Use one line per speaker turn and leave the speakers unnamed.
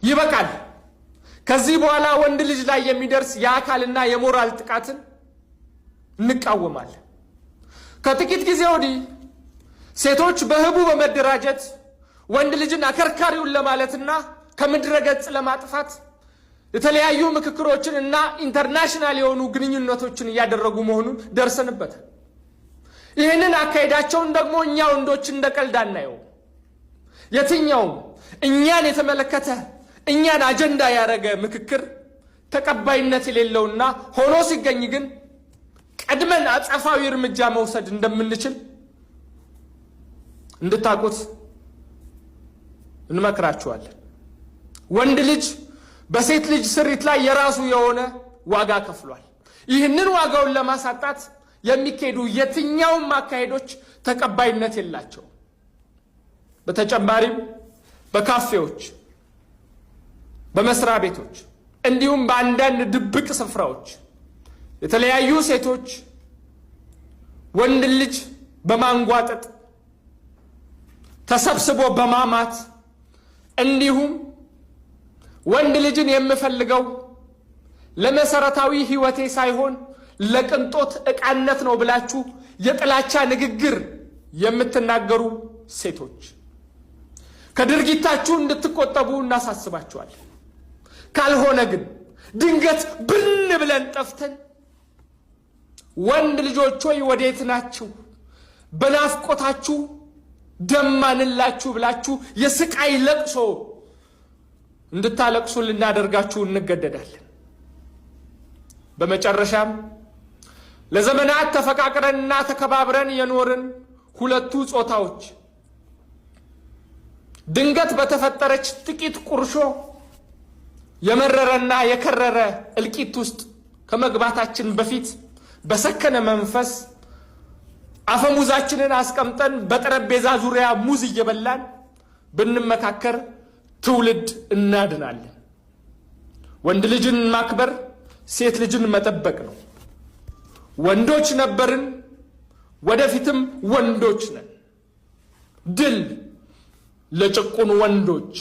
ይበቃል። ከዚህ በኋላ ወንድ ልጅ ላይ የሚደርስ የአካልና የሞራል ጥቃትን እንቃወማለን። ከጥቂት ጊዜ ወዲህ ሴቶች በህቡ በመደራጀት ወንድ ልጅን አከርካሪውን ለማለትና ከምድረ ገጽ ለማጥፋት የተለያዩ ምክክሮችን እና ኢንተርናሽናል የሆኑ ግንኙነቶችን እያደረጉ መሆኑን ደርሰንበታል። ይህንን አካሄዳቸውን ደግሞ እኛ ወንዶች እንደቀልድ አናየው። የትኛውም እኛን የተመለከተ እኛን አጀንዳ ያደረገ ምክክር ተቀባይነት የሌለውና ሆኖ ሲገኝ ግን ቀድመን አጸፋዊ እርምጃ መውሰድ እንደምንችል እንድታቁት እንመክራችኋለን። ወንድ ልጅ በሴት ልጅ ስሪት ላይ የራሱ የሆነ ዋጋ ከፍሏል። ይህንን ዋጋውን ለማሳጣት የሚካሄዱ የትኛውም አካሄዶች ተቀባይነት የላቸውም። በተጨማሪም በካፌዎች፣ በመስሪያ ቤቶች እንዲሁም በአንዳንድ ድብቅ ስፍራዎች የተለያዩ ሴቶች ወንድ ልጅ በማንጓጠጥ ተሰብስቦ በማማት እንዲሁም ወንድ ልጅን የምፈልገው ለመሰረታዊ ህይወቴ ሳይሆን ለቅንጦት ዕቃነት ነው ብላችሁ የጥላቻ ንግግር የምትናገሩ ሴቶች ከድርጊታችሁ እንድትቆጠቡ እናሳስባችኋለን። ካልሆነ ግን ድንገት ብን ብለን ጠፍተን ወንድ ልጆች ሆይ ወዴት ናችሁ? በናፍቆታችሁ ደማንላችሁ ብላችሁ የስቃይ ለቅሶ እንድታለቅሱ ልናደርጋችሁ እንገደዳለን። በመጨረሻም ለዘመናት ተፈቃቅረንና ተከባብረን የኖርን ሁለቱ ጾታዎች ድንገት በተፈጠረች ጥቂት ቁርሾ የመረረና የከረረ እልቂት ውስጥ ከመግባታችን በፊት በሰከነ መንፈስ አፈሙዛችንን አስቀምጠን በጠረጴዛ ዙሪያ ሙዝ እየበላን ብንመካከር ትውልድ እናድናለን። ወንድ ልጅን ማክበር ሴት ልጅን መጠበቅ ነው። ወንዶች ነበርን፣ ወደፊትም ወንዶች ነን። ድል ለጭቁን ወንዶች!